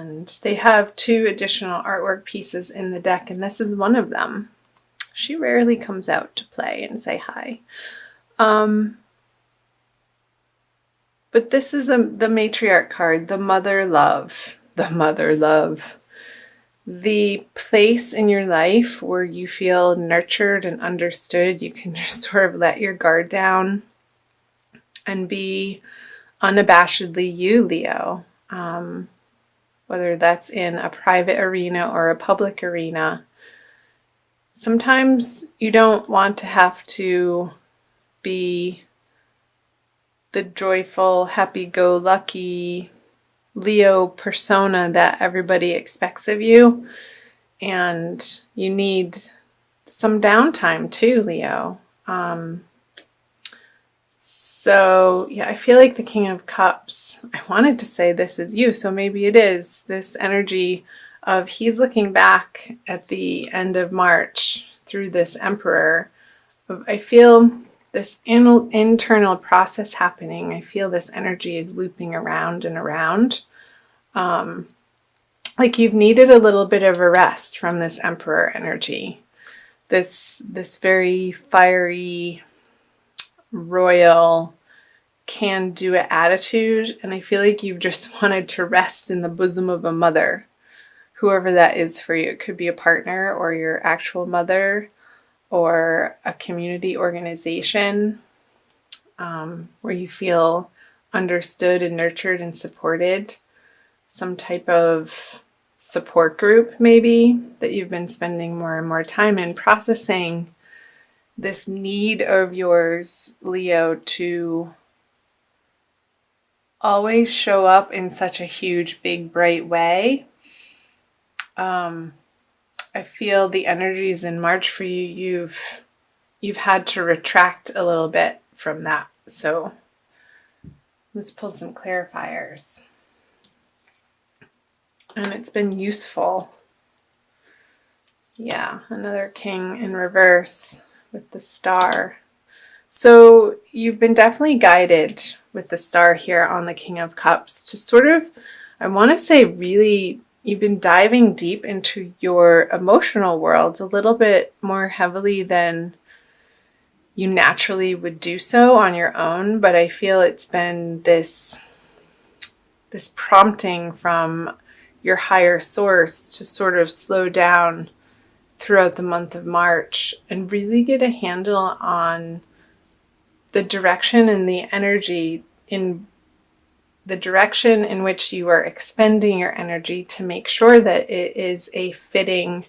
And they have 2 additional artwork pieces in the deck, and this is one of them. She rarely comes out to play and say hi. But this is the matriarch card, the mother love, the place in your life where you feel nurtured and understood. You can just sort of let your guard down and be unabashedly you, Leo. Whether that's in a private arena or a public arena. Sometimes you don't want to have to be the joyful, happy-go-lucky Leo persona that everybody expects of you. And you need some downtime too, Leo. So yeah, I feel like the King of Cups, I wanted to say this is you, so maybe it is this energy of he's looking back at the end of March through this Emperor. I feel this internal process happening. I feel this energy is looping around and around. Like you've needed a little bit of a rest from this Emperor energy. This very fiery, royal, can-do-it attitude. And I feel like you've just wanted to rest in the bosom of a mother. Whoever that is for you. It could be a partner or your actual mother or a community organization where you feel understood and nurtured and supported. Some type of support group maybe that you've been spending more and more time in processing this need of yours, Leo, to always show up in such a huge, big, bright way. I feel the energies in March for you, you've had to retract a little bit from that. So let's pull some clarifiers. And it's been useful. Yeah, another king in reverse with the star. So you've been definitely guided with the star here on the King of Cups to sort of, I want to say really, you've been diving deep into your emotional world a little bit more heavily than you naturally would do so on your own. But I feel it's been this prompting from your higher source to sort of slow down throughout the month of March and really get a handle on the direction and the energy in the direction in which you are expending your energy to make sure that it is a fitting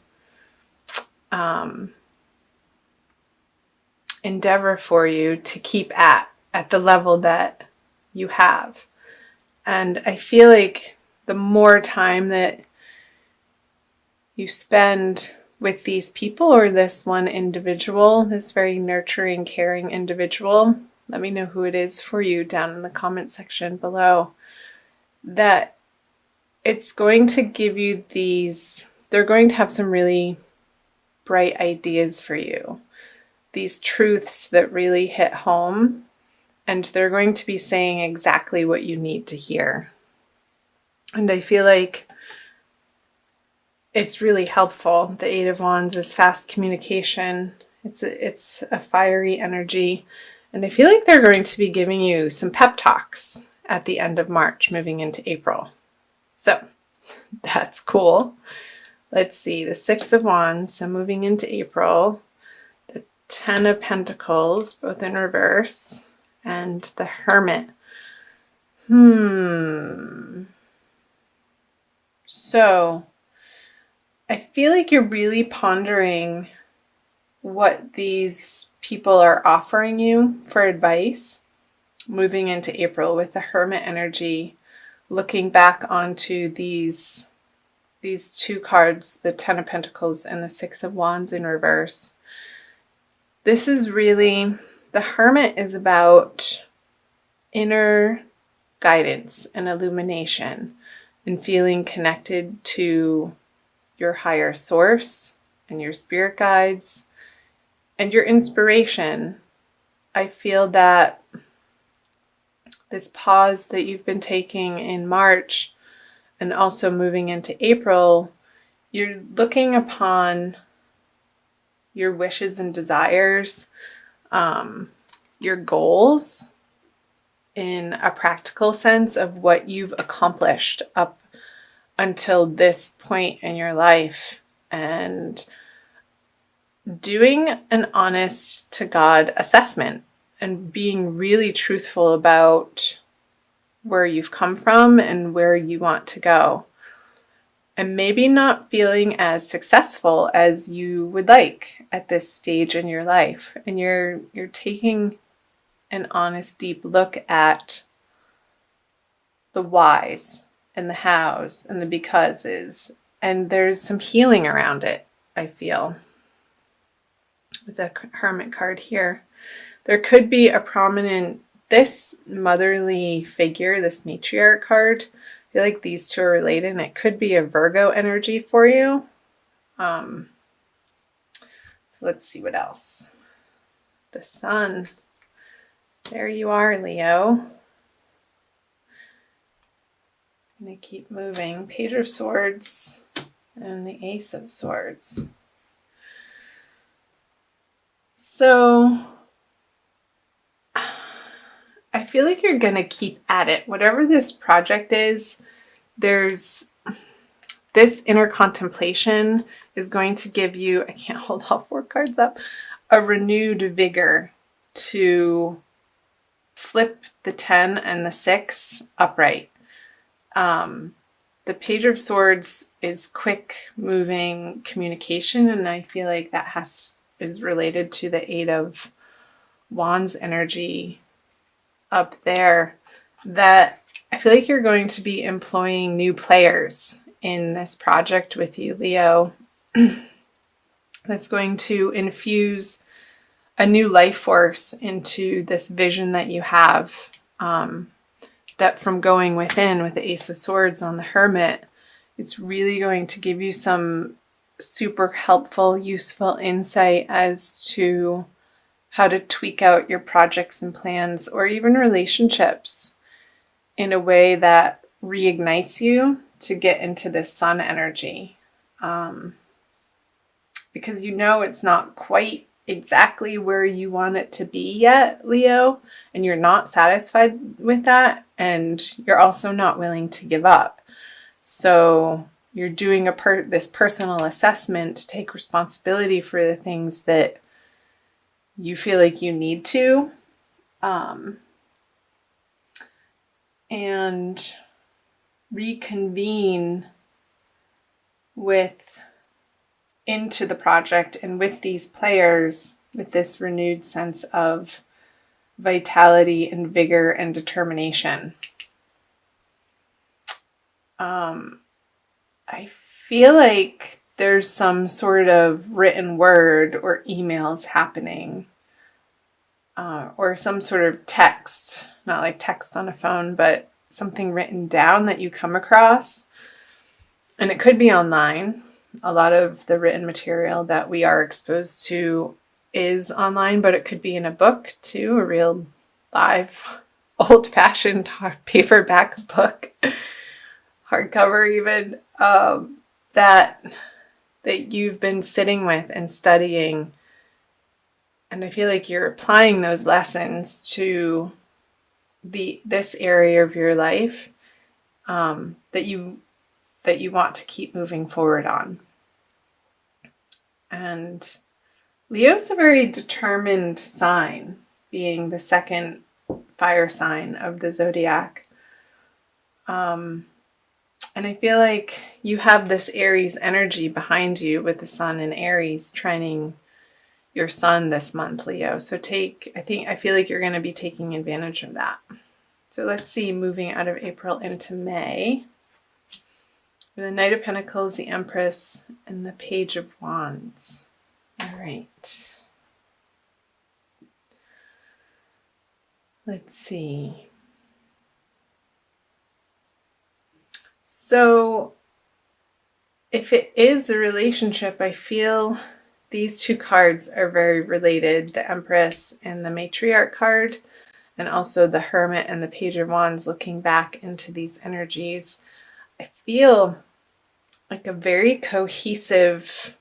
endeavor for you to keep at the level that you have. And I feel like the more time that you spend with these people or this one individual, this very nurturing, caring individual, let me know who it is for you down in the comment section below, that it's going to give you they're going to have some really bright ideas for you, these truths that really hit home, and they're going to be saying exactly what you need to hear. And I feel like it's really helpful. The Eight of Wands is fast communication. It's a fiery energy. And I feel like they're going to be giving you some pep talks at the end of March, moving into April. So that's cool. Let's see, the Six of Wands, so moving into April, the Ten of Pentacles, both in reverse, and the Hermit. So I feel like you're really pondering what these people are offering you for advice moving into April with the Hermit energy, looking back onto these 2 cards, the Ten of Pentacles and the Six of Wands in reverse. This is really, the Hermit is about inner guidance and illumination and feeling connected to your higher source and your spirit guides and your inspiration. I feel that this pause that you've been taking in March and also moving into April, you're looking upon your wishes and desires, your goals in a practical sense of what you've accomplished up until this point in your life, and doing an honest to God assessment and being really truthful about where you've come from and where you want to go. And maybe not feeling as successful as you would like at this stage in your life. And you're taking an honest, deep look at the whys and the hows and the becauses. And there's some healing around it, I feel, with the Hermit card here. There could be a prominent, this motherly figure, this matriarch card. I feel like these two are related, and it could be a Virgo energy for you. So let's see what else. The Sun. There you are, Leo. I'm going to keep moving. Page of Swords and the Ace of Swords. So I feel like you're going to keep at it. Whatever this project is, there's this inner contemplation is going to give you, I can't hold all 4 cards up, a renewed vigor to flip the 10 and the 6 upright. The Page of Swords is quick moving communication, and I feel like that is related to the 8 of Wands energy up there, that I feel like you're going to be employing new players in this project with you, Leo. That's going to infuse a new life force into this vision that you have, that from going within with the Ace of Swords on the Hermit, it's really going to give you some super helpful, useful insight as to how to tweak out your projects and plans, or even relationships, in a way that reignites you to get into this Sun energy. Because you know it's not quite exactly where you want it to be yet, Leo, and you're not satisfied with that, and you're also not willing to give up. So you're doing this personal assessment to take responsibility for the things that you feel like you need to, and reconvene into the project and with these players with this renewed sense of vitality and vigor and determination. I feel like there's some sort of written word or emails happening, or some sort of text, not like text on a phone, but something written down that you come across. And it could be online. A lot of the written material that we are exposed to is online, but it could be in a book too, a real live, old-fashioned paperback book, hardcover even, that you've been sitting with and studying. And I feel like you're applying those lessons to this area of your life, that you want to keep moving forward on. And Leo's a very determined sign, being the second fire sign of the zodiac. And I feel like you have this Aries energy behind you with the Sun in Aries trining your Sun this month, Leo. So I feel like you're going to be taking advantage of that. So let's see, moving out of April into May. The Knight of Pentacles, the Empress, and the Page of Wands. All right. Let's see. So if it is a relationship, I feel these 2 cards are very related, the Empress and the Matriarch card, and also the Hermit and the Page of Wands, looking back into these energies. I feel like a very cohesive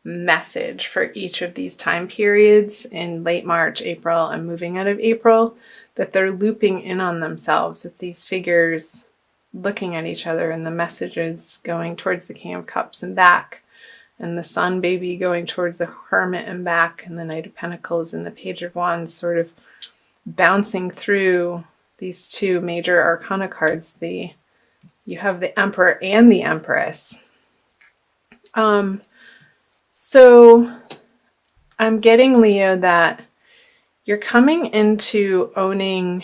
message for each of these time periods in late March, April, and moving out of April, that they're looping in on themselves with these figures looking at each other, and the messages going towards the King of Cups and back, and the Sun Baby going towards the Hermit and back, and the Knight of Pentacles and the Page of Wands sort of bouncing through these two major arcana cards. You have the Emperor and the Empress. So I'm getting, Leo, that you're coming into owning,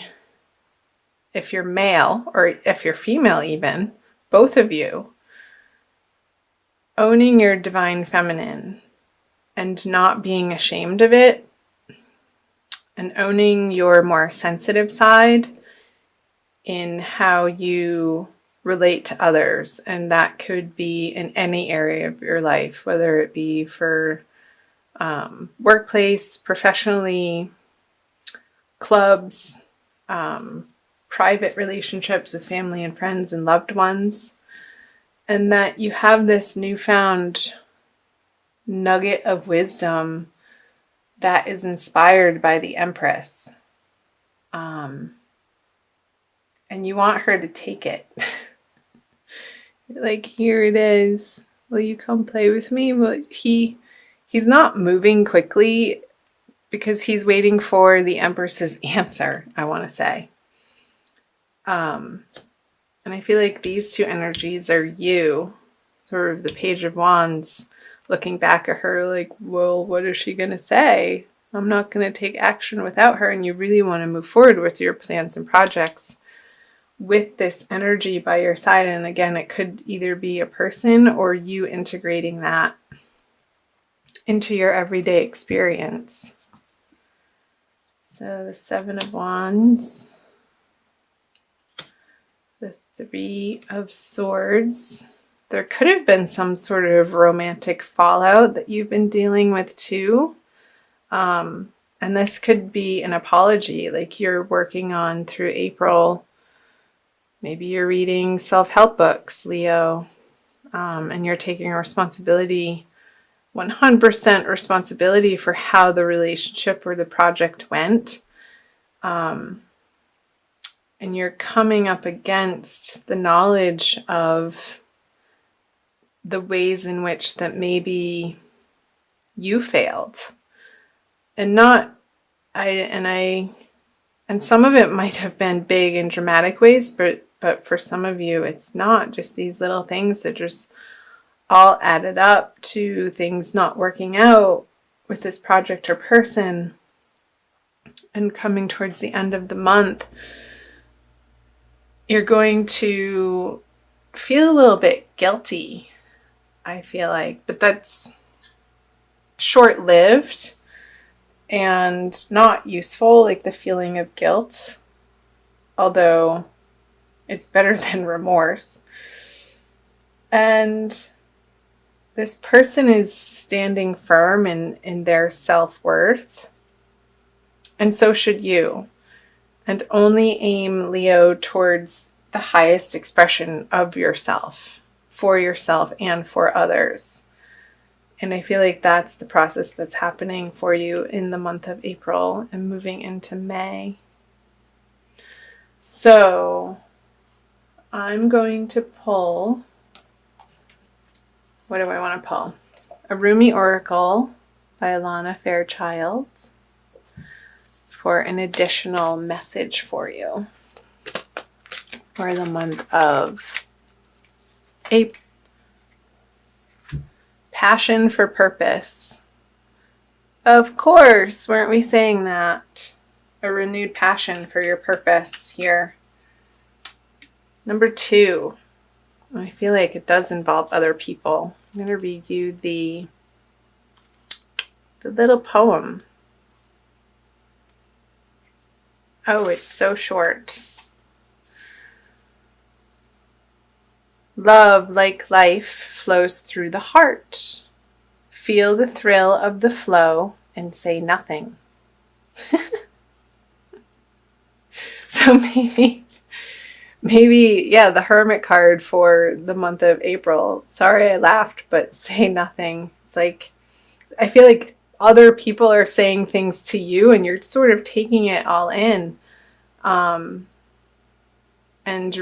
if you're male or if you're female even, both of you, owning your divine feminine and not being ashamed of it, and owning your more sensitive side in how you relate to others. And that could be in any area of your life, whether it be for workplace, professionally, clubs, private relationships with family and friends and loved ones. And that you have this newfound nugget of wisdom that is inspired by the Empress. And you want her to take it. Like, here it is. Will you come play with me? But he's not moving quickly because he's waiting for the Empress's answer, I want to say. And I feel like these two energies are you, sort of the Page of Wands, looking back at her like, well, what is she going to say? I'm not going to take action without her. And you really want to move forward with your plans and projects with this energy by your side. And again, it could either be a person or you integrating that into your everyday experience. So the Seven of Wands, the Three of Swords. There could have been some sort of romantic fallout that you've been dealing with too. And this could be an apology, like you're working on through April. Maybe you're reading self-help books, Leo, and you're taking responsibility, 100% responsibility for how the relationship or the project went. And you're coming up against the knowledge of the ways in which that maybe you failed. And some of it might have been big and dramatic ways, but for some of you, it's not. Just these little things that just all added up to things not working out with this project or person. And coming towards the end of the month, you're going to feel a little bit guilty, I feel like. But that's short-lived and not useful, like the feeling of guilt. Although it's better than remorse. And this person is standing firm in their self-worth. And so should you. And only aim, Leo, towards the highest expression of yourself, for yourself and for others. And I feel like that's the process that's happening for you in the month of April and moving into May. So I'm going to pull, what do I want to pull? A Rumi Oracle by Alana Fairchild for an additional message for you for the month of April. Passion for purpose. Of course, weren't we saying that? A renewed passion for your purpose here. Number 2, I feel like it does involve other people. I'm going to read you the little poem. Oh, it's so short. Love, like life, flows through the heart. Feel the thrill of the flow and say nothing. So Maybe, yeah, the Hermit card for the month of April. Sorry I laughed, but say nothing. It's like, I feel like other people are saying things to you and you're sort of taking it all in, um, and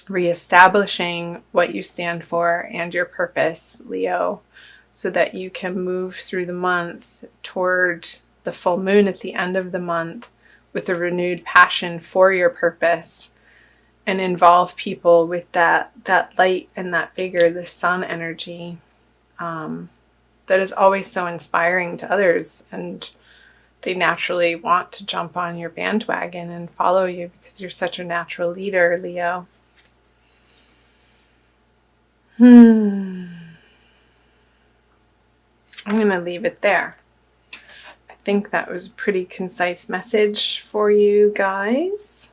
reestablishing what you stand for and your purpose, Leo, so that you can move through the month toward the full moon at the end of the month with a renewed passion for your purpose, and involve people with that light and that vigor, the sun energy, that is always so inspiring to others, and they naturally want to jump on your bandwagon and follow you because you're such a natural leader, Leo. I'm going to leave it there. I think that was a pretty concise message for you guys.